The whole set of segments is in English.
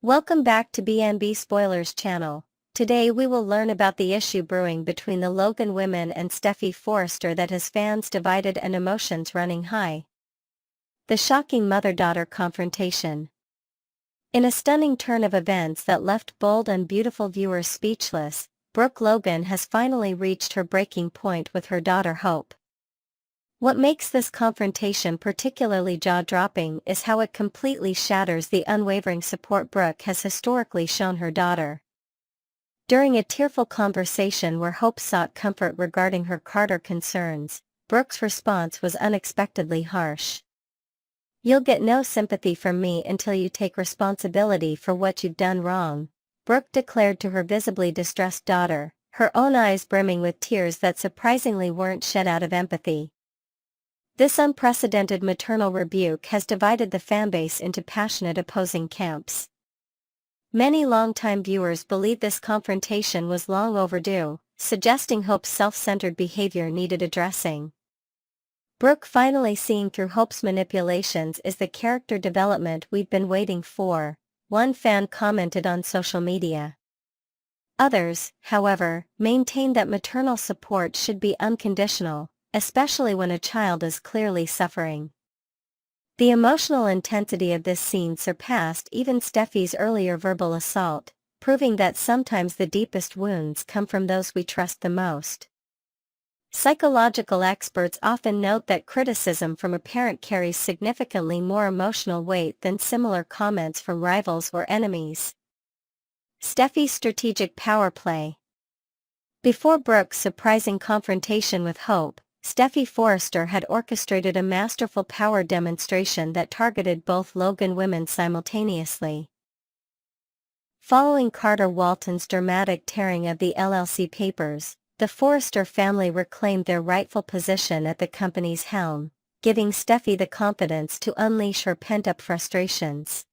Welcome back to BNB Spoilers channel. Today we will learn about the issue brewing between the Logan women and Steffy Forrester that has fans divided and emotions running high. The shocking mother-daughter confrontation. In a stunning turn of events that left bold and beautiful viewers speechless, Brooke Logan has finally reached her breaking point with her daughter Hope. What makes this confrontation particularly jaw-dropping is how it completely shatters the unwavering support Brooke has historically shown her daughter. During a tearful conversation where Hope sought comfort regarding her Carter concerns, Brooke's response was unexpectedly harsh. "You'll get no sympathy from me until you take responsibility for what you've done wrong," Brooke declared to her visibly distressed daughter, her own eyes brimming with tears that surprisingly weren't shed out of empathy. This unprecedented maternal rebuke has divided the fanbase into passionate opposing camps. Many longtime viewers believe this confrontation was long overdue, suggesting Hope's self-centered behavior needed addressing. Brooke finally seeing through Hope's manipulations is the character development we've been waiting for, one fan commented on social media. Others, however, maintain that maternal support should be unconditional, especially when a child is clearly suffering. The emotional intensity of this scene surpassed even Steffy's earlier verbal assault, proving that sometimes the deepest wounds come from those we trust the most. Psychological experts often note that criticism from a parent carries significantly more emotional weight than similar comments from rivals or enemies. Steffy's strategic power play. Before Brooke's surprising confrontation with Hope, Steffy Forrester had orchestrated a masterful power demonstration that targeted both Logan women simultaneously. Following Carter Walton's dramatic tearing of the LLC papers, the Forrester family reclaimed their rightful position at the company's helm, giving Steffy the confidence to unleash her pent-up frustrations.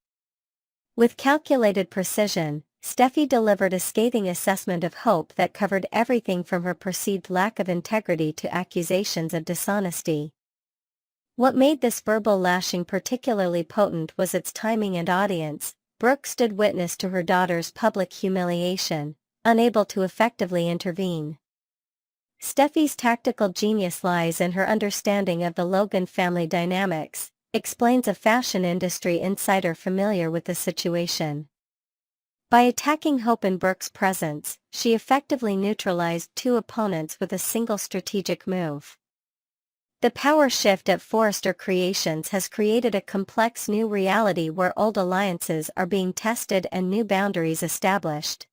With calculated precision, Steffy delivered a scathing assessment of Hope that covered everything from her perceived lack of integrity to accusations of dishonesty. What made this verbal lashing particularly potent was its timing and audience. Brooke stood witness to her daughter's public humiliation, unable to effectively intervene. Steffy's tactical genius lies in her understanding of the Logan family dynamics, explains a fashion industry insider familiar with the situation. By attacking Hope in Brooke's presence, she effectively neutralized two opponents with a single strategic move. The power shift at Forrester Creations has created a complex new reality where old alliances are being tested and new boundaries established.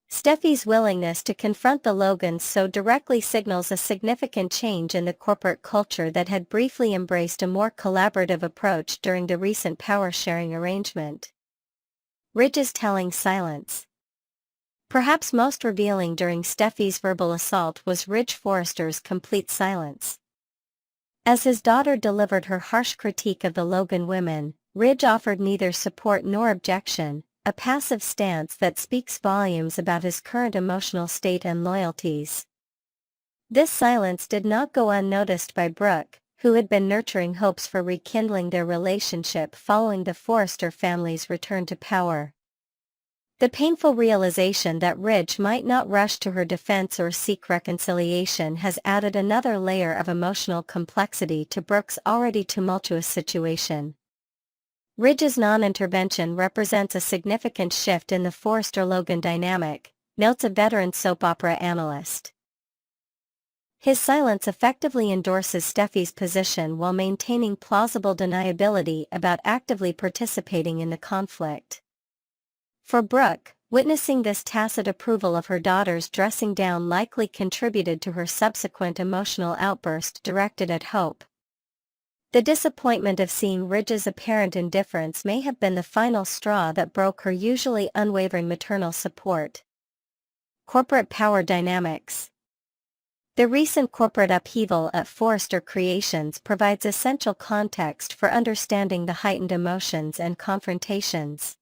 Steffy's willingness to confront the Logans so directly signals a significant change in the corporate culture that had briefly embraced a more collaborative approach during the recent power-sharing arrangement. Ridge's telling silence. Perhaps most revealing during Steffy's verbal assault was Ridge Forrester's complete silence. As his daughter delivered her harsh critique of the Logan women, Ridge offered neither support nor objection, a passive stance that speaks volumes about his current emotional state and loyalties. This silence did not go unnoticed by Brooke, who had been nurturing hopes for rekindling their relationship following the Forrester family's return to power. The painful realization that Ridge might not rush to her defense or seek reconciliation has added another layer of emotional complexity to Brooke's already tumultuous situation. Ridge's non-intervention represents a significant shift in the Forrester-Logan dynamic, notes a veteran soap opera analyst. His silence effectively endorses Steffy's position while maintaining plausible deniability about actively participating in the conflict. For Brooke, witnessing this tacit approval of her daughter's dressing down likely contributed to her subsequent emotional outburst directed at Hope. The disappointment of seeing Ridge's apparent indifference may have been the final straw that broke her usually unwavering maternal support. Corporate power dynamics. The recent corporate upheaval at Forrester Creations provides essential context for understanding the heightened emotions and confrontations.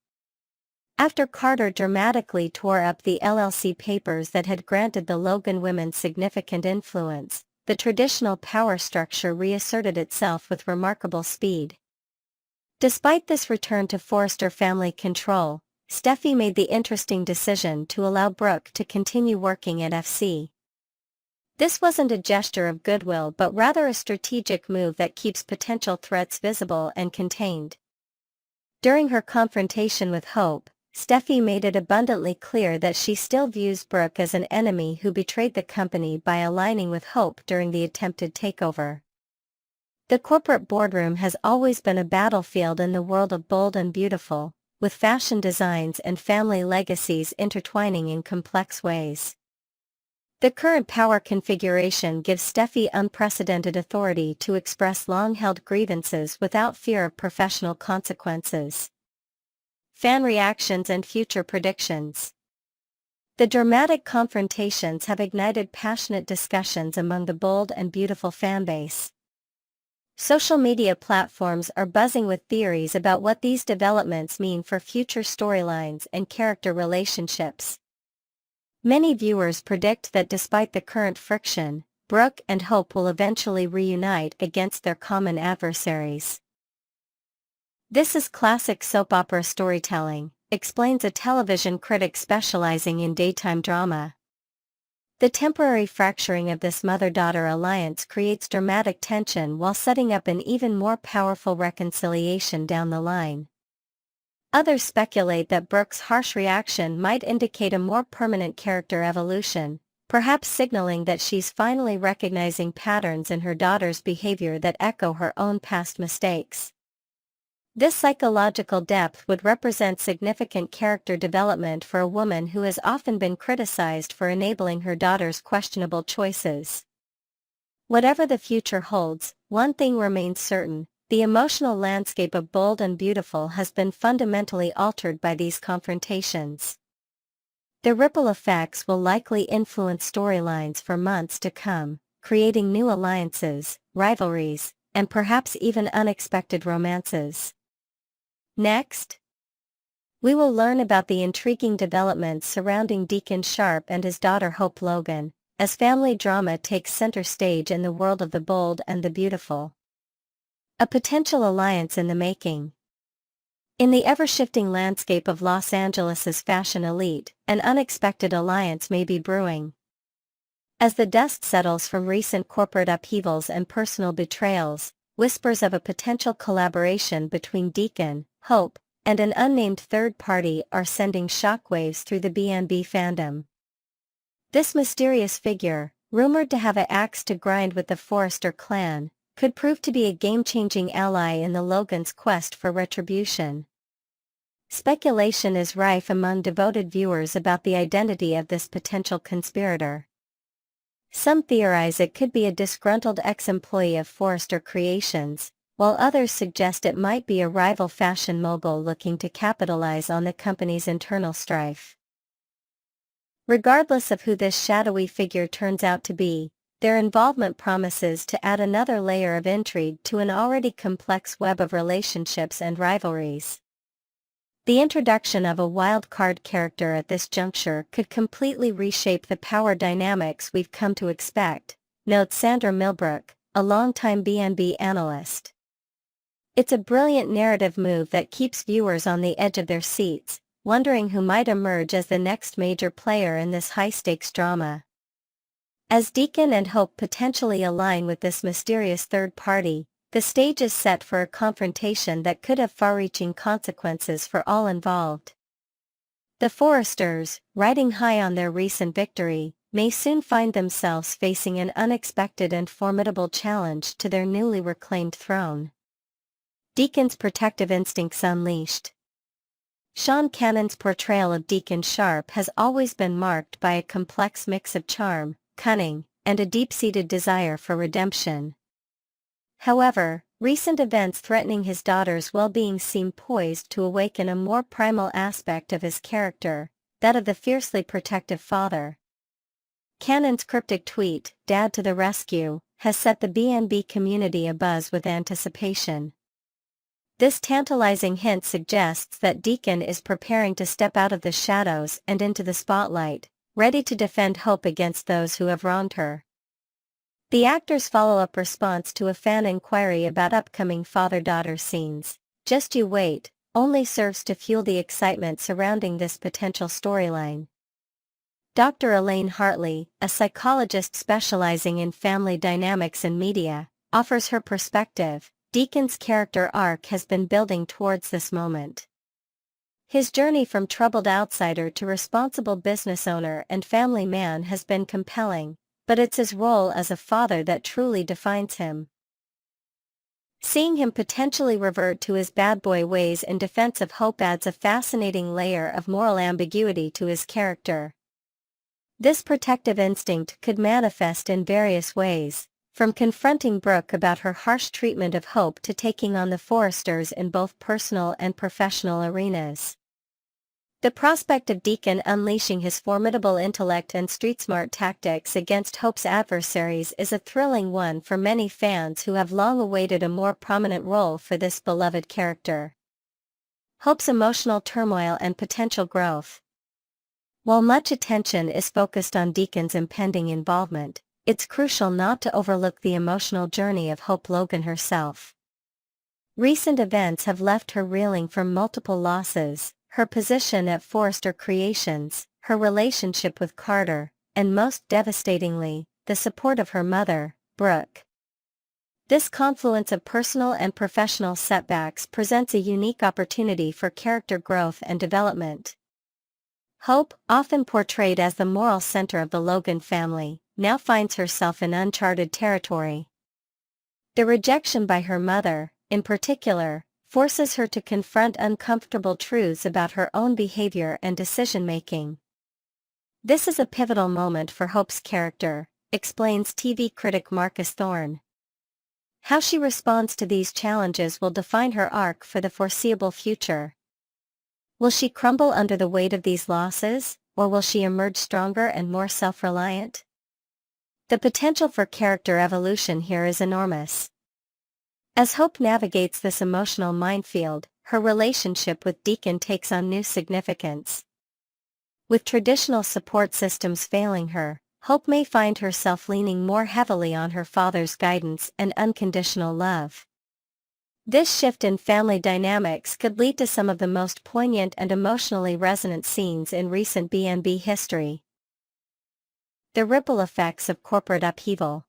After Carter dramatically tore up the LLC papers that had granted the Logan women significant influence, the traditional power structure reasserted itself with remarkable speed. Despite this return to Forrester family control, Steffy made the interesting decision to allow Brooke to continue working at FC. This wasn't a gesture of goodwill but rather a strategic move that keeps potential threats visible and contained. During her confrontation with Hope, Steffy made it abundantly clear that she still views Brooke as an enemy who betrayed the company by aligning with Hope during the attempted takeover. The corporate boardroom has always been a battlefield in the world of bold and beautiful, with fashion designs and family legacies intertwining in complex ways. The current power configuration gives Steffy unprecedented authority to express long-held grievances without fear of professional consequences. Fan reactions and future predictions. The dramatic confrontations have ignited passionate discussions among the bold and beautiful fanbase. Social media platforms are buzzing with theories about what these developments mean for future storylines and character relationships. Many viewers predict that despite the current friction, Brooke and Hope will eventually reunite against their common adversaries. This is classic soap opera storytelling, explains a television critic specializing in daytime drama. The temporary fracturing of this mother-daughter alliance creates dramatic tension while setting up an even more powerful reconciliation down the line. Others speculate that Brooke's harsh reaction might indicate a more permanent character evolution, perhaps signaling that she's finally recognizing patterns in her daughter's behavior that echo her own past mistakes. This psychological depth would represent significant character development for a woman who has often been criticized for enabling her daughter's questionable choices. Whatever the future holds, one thing remains certain: the emotional landscape of Bold and Beautiful has been fundamentally altered by these confrontations. The ripple effects will likely influence storylines for months to come, creating new alliances, rivalries, and perhaps even unexpected romances. Next, we will learn about the intriguing developments surrounding Deacon Sharp and his daughter Hope Logan, as family drama takes center stage in the world of the Bold and the Beautiful. A potential alliance in the making. In the ever-shifting landscape of Los Angeles's fashion elite, an unexpected alliance may be brewing. As the dust settles from recent corporate upheavals and personal betrayals, whispers of a potential collaboration between Deacon, Hope, and an unnamed third party are sending shockwaves through the B&B fandom. This mysterious figure, rumored to have an axe to grind with the Forrester clan, could prove to be a game-changing ally in the Logan's quest for retribution. Speculation is rife among devoted viewers about the identity of this potential conspirator. Some theorize it could be a disgruntled ex-employee of Forrester Creations, while others suggest it might be a rival fashion mogul looking to capitalize on the company's internal strife. Regardless of who this shadowy figure turns out to be, their involvement promises to add another layer of intrigue to an already complex web of relationships and rivalries. The introduction of a wild card character at this juncture could completely reshape the power dynamics we've come to expect, notes Sandra Milbrook, a longtime B&B analyst. It's a brilliant narrative move that keeps viewers on the edge of their seats, wondering who might emerge as the next major player in this high-stakes drama. As Deacon and Hope potentially align with this mysterious third party, the stage is set for a confrontation that could have far-reaching consequences for all involved. The Forresters, riding high on their recent victory, may soon find themselves facing an unexpected and formidable challenge to their newly reclaimed throne. Deacon's protective instincts unleashed. Sean Cannon's portrayal of Deacon Sharp has always been marked by a complex mix of charm, cunning, and a deep-seated desire for redemption. However, recent events threatening his daughter's well-being seem poised to awaken a more primal aspect of his character, that of the fiercely protective father. Cannon's cryptic tweet, "Dad to the rescue," has set the B&B community abuzz with anticipation. This tantalizing hint suggests that Deacon is preparing to step out of the shadows and into the spotlight, ready to defend Hope against those who have wronged her. The actor's follow-up response to a fan inquiry about upcoming father-daughter scenes, Just you wait, only serves to fuel the excitement surrounding this potential storyline. Dr. Elaine Hartley, a psychologist specializing in family dynamics and media, offers her perspective. Deacon's character arc has been building towards this moment. His journey from troubled outsider to responsible business owner and family man has been compelling, but it's his role as a father that truly defines him. Seeing him potentially revert to his bad boy ways in defense of Hope adds a fascinating layer of moral ambiguity to his character. This protective instinct could manifest in various ways, from confronting Brooke about her harsh treatment of Hope to taking on the Forresters in both personal and professional arenas. The prospect of Deacon unleashing his formidable intellect and street-smart tactics against Hope's adversaries is a thrilling one for many fans who have long awaited a more prominent role for this beloved character. Hope's emotional turmoil and potential growth. While much attention is focused on Deacon's impending involvement, it's crucial not to overlook the emotional journey of Hope Logan herself. Recent events have left her reeling from multiple losses: her position at Forrester Creations, her relationship with Carter, and most devastatingly, the support of her mother, Brooke. This confluence of personal and professional setbacks presents a unique opportunity for character growth and development. Hope, often portrayed as the moral center of the Logan family, now finds herself in uncharted territory. The rejection by her mother, in particular, forces her to confront uncomfortable truths about her own behavior and decision-making. This is a pivotal moment for Hope's character, explains TV critic Marcus Thorne. How she responds to these challenges will define her arc for the foreseeable future. Will she crumble under the weight of these losses, or will she emerge stronger and more self-reliant? The potential for character evolution here is enormous. As Hope navigates this emotional minefield, her relationship with Deacon takes on new significance. With traditional support systems failing her, Hope may find herself leaning more heavily on her father's guidance and unconditional love. This shift in family dynamics could lead to some of the most poignant and emotionally resonant scenes in recent B&B history. The ripple effects of corporate upheaval.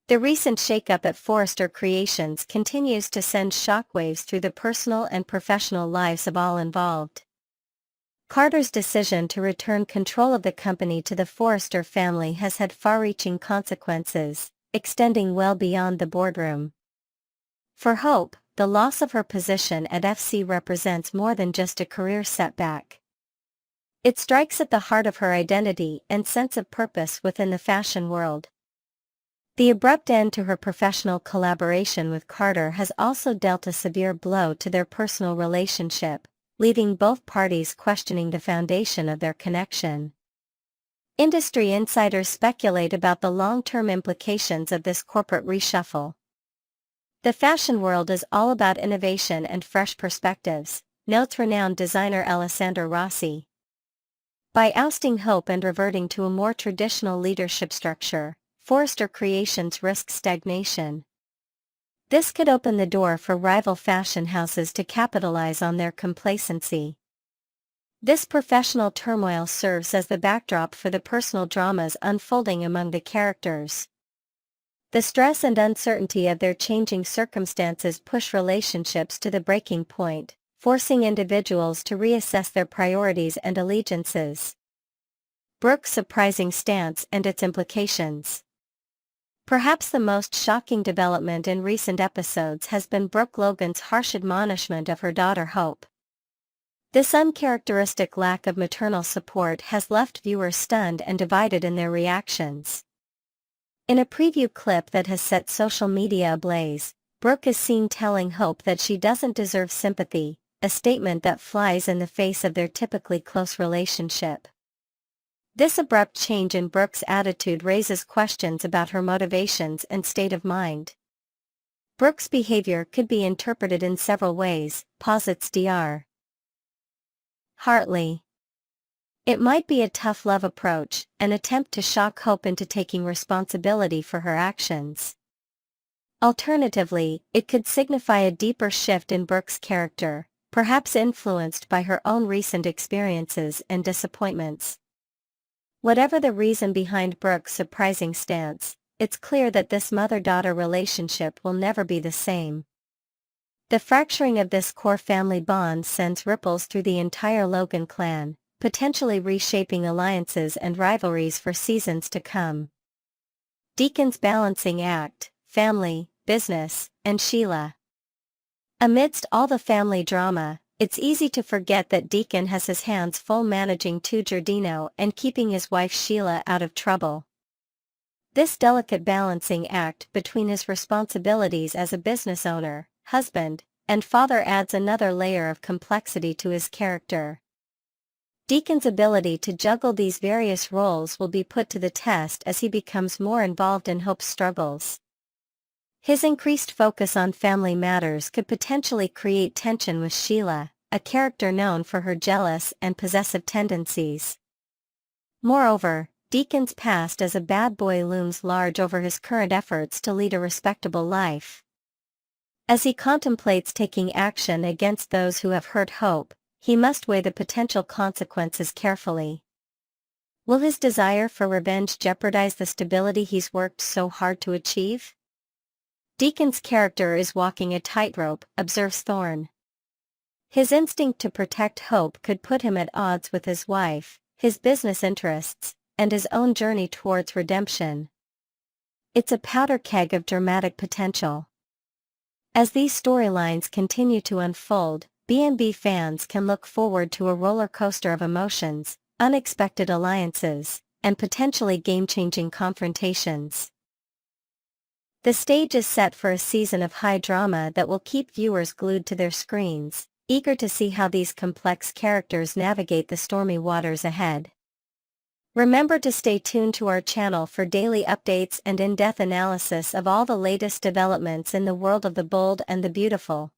The recent shakeup at Forrester Creations continues to send shockwaves through the personal and professional lives of all involved. Carter's decision to return control of the company to the Forrester family has had far-reaching consequences, extending well beyond the boardroom. For Hope, the loss of her position at FC represents more than just a career setback. It strikes at the heart of her identity and sense of purpose within the fashion world. The abrupt end to her professional collaboration with Carter has also dealt a severe blow to their personal relationship, leaving both parties questioning the foundation of their connection. Industry insiders speculate about the long-term implications of this corporate reshuffle. The fashion world is all about innovation and fresh perspectives, notes renowned designer Alessandro Rossi. By ousting Hope and reverting to a more traditional leadership structure, Forrester Creations risks stagnation. This could open the door for rival fashion houses to capitalize on their complacency. This professional turmoil serves as the backdrop for the personal dramas unfolding among the characters. The stress and uncertainty of their changing circumstances push relationships to the breaking point, forcing individuals to reassess their priorities and allegiances. Brooke's surprising stance and its implications. Perhaps the most shocking development in recent episodes has been Brooke Logan's harsh admonishment of her daughter Hope. This uncharacteristic lack of maternal support has left viewers stunned and divided in their reactions. In a preview clip that has set social media ablaze, Brooke is seen telling Hope that she doesn't deserve sympathy, a statement that flies in the face of their typically close relationship. This abrupt change in Brooke's attitude raises questions about her motivations and state of mind. Brooke's behavior could be interpreted in several ways, posits Dr. Hartley. It might be a tough love approach, an attempt to shock Hope into taking responsibility for her actions. Alternatively, it could signify a deeper shift in Brooke's character, perhaps influenced by her own recent experiences and disappointments. Whatever the reason behind Brooke's surprising stance, it's clear that this mother-daughter relationship will never be the same. The fracturing of this core family bond sends ripples through the entire Logan clan, potentially reshaping alliances and rivalries for seasons to come. Deacon's balancing act: family, business, and Sheila. Amidst all the family drama, it's easy to forget that Deacon has his hands full managing Giardino and keeping his wife Sheila out of trouble. This delicate balancing act between his responsibilities as a business owner, husband, and father adds another layer of complexity to his character. Deacon's ability to juggle these various roles will be put to the test as he becomes more involved in Hope's struggles. His increased focus on family matters could potentially create tension with Sheila, a character known for her jealous and possessive tendencies. Moreover, Deacon's past as a bad boy looms large over his current efforts to lead a respectable life. As he contemplates taking action against those who have hurt Hope, he must weigh the potential consequences carefully. Will his desire for revenge jeopardize the stability he's worked so hard to achieve? Deacon's character is walking a tightrope, observes Thorne. His instinct to protect Hope could put him at odds with his wife, his business interests, and his own journey towards redemption. It's a powder keg of dramatic potential. As these storylines continue to unfold, B&B fans can look forward to a roller coaster of emotions, unexpected alliances, and potentially game-changing confrontations. The stage is set for a season of high drama that will keep viewers glued to their screens, eager to see how these complex characters navigate the stormy waters ahead. Remember to stay tuned to our channel for daily updates and in-depth analysis of all the latest developments in the world of the bold and the beautiful.